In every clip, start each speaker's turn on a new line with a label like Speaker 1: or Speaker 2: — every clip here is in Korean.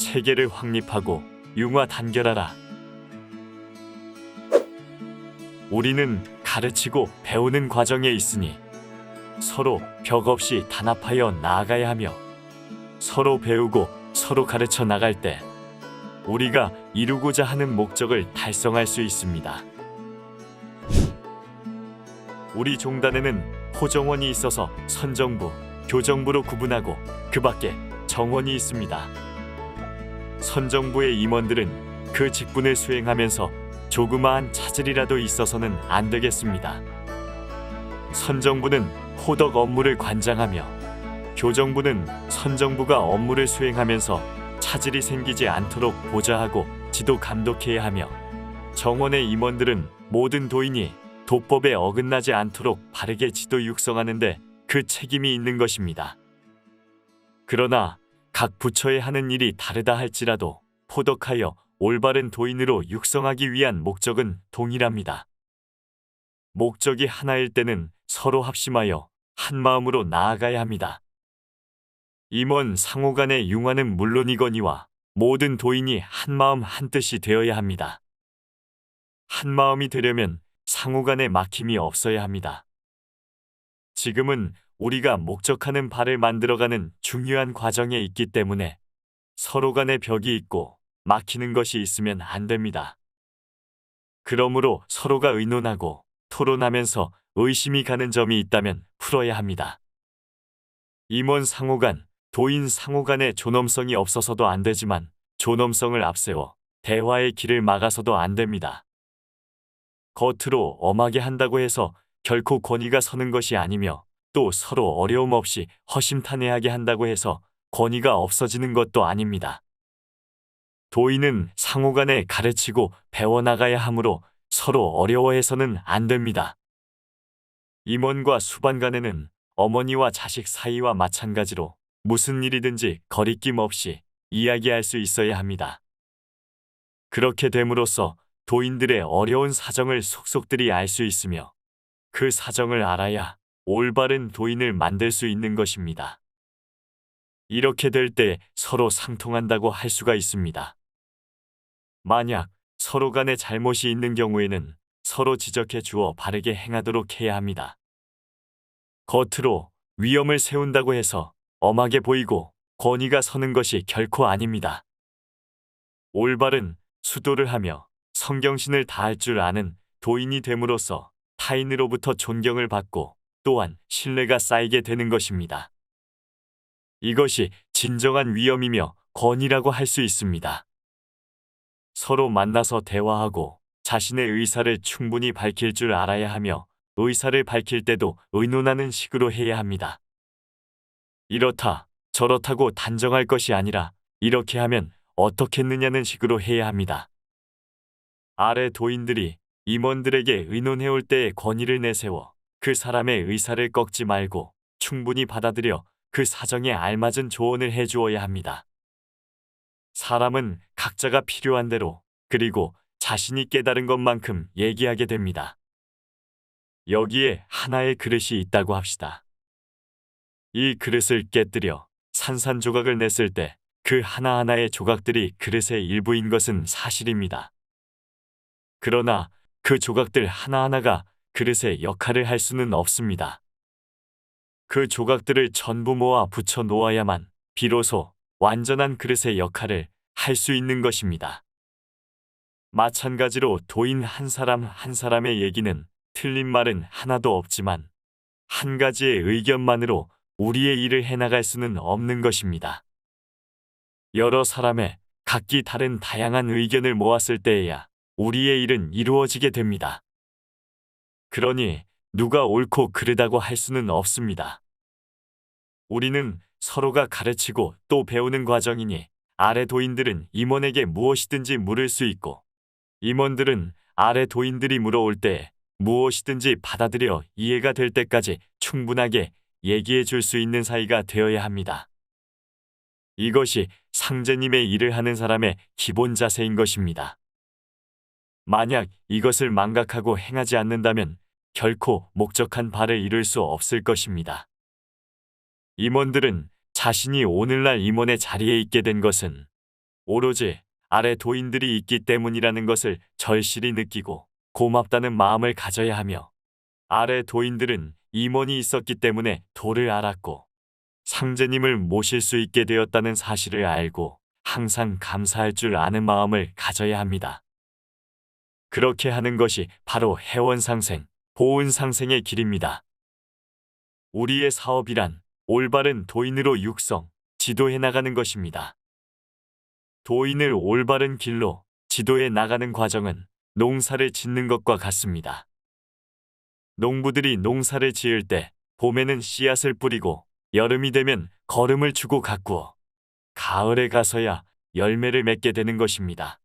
Speaker 1: 체계를 확립하고 융화 단결하라. 우리는 가르치고 배우는 과정에 있으니 서로 벽 없이 단합하여 나아가야 하며, 서로 배우고 서로 가르쳐 나갈 때 우리가 이루고자 하는 목적을 달성할 수 있습니다. 우리 종단에는 호정원이 있어서 선정부, 교정부로 구분하고 그 밖에 정원이 있습니다. 선정부의 임원들은 그 직분을 수행하면서 조그마한 차질이라도 있어서는 안 되겠습니다. 선정부는 호덕 업무를 관장하며, 교정부는 선정부가 업무를 수행하면서 차질이 생기지 않도록 보좌하고 지도 감독해야 하며, 정원의 임원들은 모든 도인이 도법에 어긋나지 않도록 바르게 지도 육성하는데 그 책임이 있는 것입니다. 그러나 각 부처에 하는 일이 다르다 할지라도 포덕하여 올바른 도인으로 육성하기 위한 목적은 동일합니다. 목적이 하나일 때는 서로 합심하여 한 마음으로 나아가야 합니다. 임원 상호 간의 융화는 물론이거니와 모든 도인이 한 마음 한 뜻이 되어야 합니다. 한 마음이 되려면 상호 간의 막힘이 없어야 합니다. 지금은 우리가 목적하는 바를 만들어가는 중요한 과정에 있기 때문에 서로 간의 벽이 있고 막히는 것이 있으면 안 됩니다. 그러므로 서로가 의논하고 토론하면서 의심이 가는 점이 있다면 풀어야 합니다. 임원 상호 간, 도인 상호 간의 존엄성이 없어서도 안 되지만 존엄성을 앞세워 대화의 길을 막아서도 안 됩니다. 겉으로 엄하게 한다고 해서 결코 권위가 서는 것이 아니며, 또 서로 어려움 없이 허심탄회하게 한다고 해서 권위가 없어지는 것도 아닙니다. 도인은 상호 간에 가르치고 배워나가야 하므로 서로 어려워해서는 안 됩니다. 임원과 수반 간에는 어머니와 자식 사이와 마찬가지로 무슨 일이든지 거리낌 없이 이야기할 수 있어야 합니다. 그렇게 됨으로써 도인들의 어려운 사정을 속속들이 알 수 있으며, 그 사정을 알아야 올바른 도인을 만들 수 있는 것입니다. 이렇게 될 때 서로 상통한다고 할 수가 있습니다. 만약 서로 간에 잘못이 있는 경우에는 서로 지적해 주어 바르게 행하도록 해야 합니다. 겉으로 위엄을 세운다고 해서 엄하게 보이고 권위가 서는 것이 결코 아닙니다. 올바른 수도를 하며 성경신을 다할 줄 아는 도인이 됨으로써 타인으로부터 존경을 받고 또한 신뢰가 쌓이게 되는 것입니다. 이것이 진정한 위엄이며 권위라고 할 수 있습니다. 서로 만나서 대화하고 자신의 의사를 충분히 밝힐 줄 알아야 하며, 의사를 밝힐 때도 의논하는 식으로 해야 합니다. 이렇다 저렇다고 단정할 것이 아니라 이렇게 하면 어떻겠느냐는 식으로 해야 합니다. 아래 도인들이 임원들에게 의논해올 때의 권위를 내세워 그 사람의 의사를 꺾지 말고 충분히 받아들여 그 사정에 알맞은 조언을 해주어야 합니다. 사람은 각자가 필요한 대로, 그리고 자신이 깨달은 것만큼 얘기하게 됩니다. 여기에 하나의 그릇이 있다고 합시다. 이 그릇을 깨뜨려 산산조각을 냈을 때 그 하나하나의 조각들이 그릇의 일부인 것은 사실입니다. 그러나 그 조각들 하나하나가 그릇의 역할을 할 수는 없습니다. 그 조각들을 전부 모아 붙여 놓아야만 비로소 완전한 그릇의 역할을 할 수 있는 것입니다. 마찬가지로 도인 한 사람 한 사람의 얘기는 틀린 말은 하나도 없지만 한 가지의 의견만으로 우리의 일을 해나갈 수는 없는 것입니다. 여러 사람의 각기 다른 다양한 의견을 모았을 때에야 우리의 일은 이루어지게 됩니다. 그러니 누가 옳고 그르다고 할 수는 없습니다. 우리는 서로가 가르치고 또 배우는 과정이니 아래 도인들은 임원에게 무엇이든지 물을 수 있고, 임원들은 아래 도인들이 물어올 때 무엇이든지 받아들여 이해가 될 때까지 충분하게 얘기해 줄 수 있는 사이가 되어야 합니다. 이것이 상제님의 일을 하는 사람의 기본 자세인 것입니다. 만약 이것을 망각하고 행하지 않는다면 결코 목적한 바를 이룰 수 없을 것입니다. 임원들은 자신이 오늘날 임원의 자리에 있게 된 것은 오로지 아래 도인들이 있기 때문이라는 것을 절실히 느끼고 고맙다는 마음을 가져야 하며, 아래 도인들은 임원이 있었기 때문에 도를 알았고 상제님을 모실 수 있게 되었다는 사실을 알고 항상 감사할 줄 아는 마음을 가져야 합니다. 그렇게 하는 것이 바로 해원상생, 보은상생의 길입니다. 우리의 사업이란 올바른 도인으로 육성, 지도해 나가는 것입니다. 도인을 올바른 길로 지도해 나가는 과정은 농사를 짓는 것과 같습니다. 농부들이 농사를 지을 때 봄에는 씨앗을 뿌리고 여름이 되면 거름을 주고 가꾸어 가을에 가서야 열매를 맺게 되는 것입니다.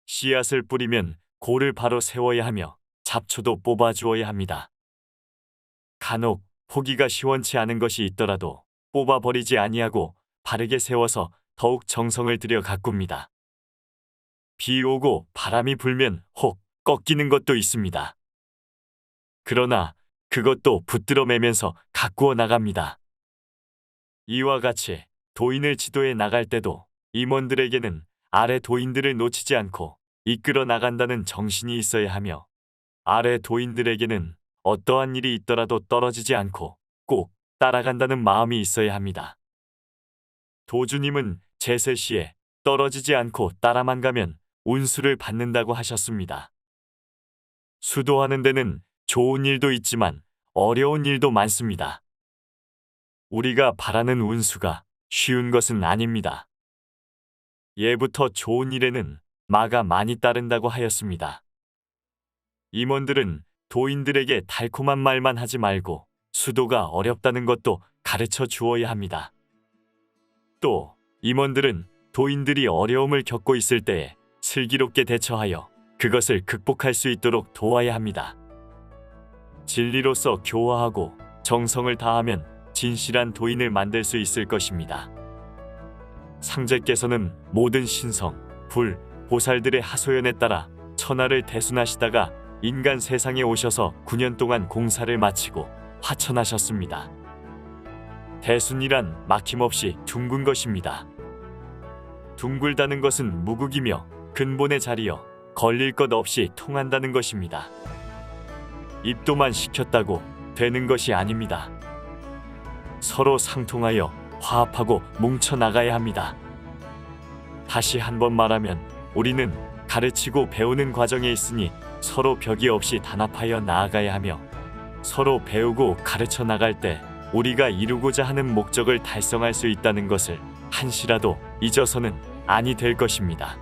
Speaker 1: 씨앗을 뿌리면 골을 바로 세워야 하며 잡초도 뽑아주어야 합니다. 간혹 포기가 시원치 않은 것이 있더라도 뽑아버리지 아니하고 바르게 세워서 더욱 정성을 들여 가꿉니다. 비 오고 바람이 불면 혹 꺾이는 것도 있습니다. 그러나 그것도 붙들어 매면서 가꾸어 나갑니다. 이와 같이 도인을 지도해 나갈 때도 임원들에게는 아래 도인들을 놓치지 않고 이끌어 나간다는 정신이 있어야 하며, 아래 도인들에게는 어떠한 일이 있더라도 떨어지지 않고 꼭 따라간다는 마음이 있어야 합니다. 도주님은 제세 시에 떨어지지 않고 따라만 가면 운수를 받는다고 하셨습니다. 수도하는 데는 좋은 일도 있지만 어려운 일도 많습니다. 우리가 바라는 운수가 쉬운 것은 아닙니다. 예부터 좋은 일에는 마가 많이 따른다고 하였습니다. 임원들은 도인들에게 달콤한 말만 하지 말고 수도가 어렵다는 것도 가르쳐 주어야 합니다. 또 임원들은 도인들이 어려움을 겪고 있을 때에 슬기롭게 대처하여 그것을 극복할 수 있도록 도와야 합니다. 진리로서 교화하고 정성을 다하면 진실한 도인을 만들 수 있을 것입니다. 상제께서는 모든 신성, 불, 보살들의 하소연에 따라 천하를 대순하시다가 인간 세상에 오셔서 9년 동안 공사를 마치고 화천하셨습니다. 대순이란 막힘없이 둥근 것입니다. 둥글다는 것은 무극이며 근본의 자리여 걸릴 것 없이 통한다는 것입니다. 입도만 시켰다고 되는 것이 아닙니다. 서로 상통하여 화합하고 뭉쳐 나가야 합니다. 다시 한번 말하면 우리는 가르치고 배우는 과정에 있으니 서로 벽이 없이 단합하여 나아가야 하며, 서로 배우고 가르쳐 나갈 때 우리가 이루고자 하는 목적을 달성할 수 있다는 것을 한시라도 잊어서는 아니 될 것입니다.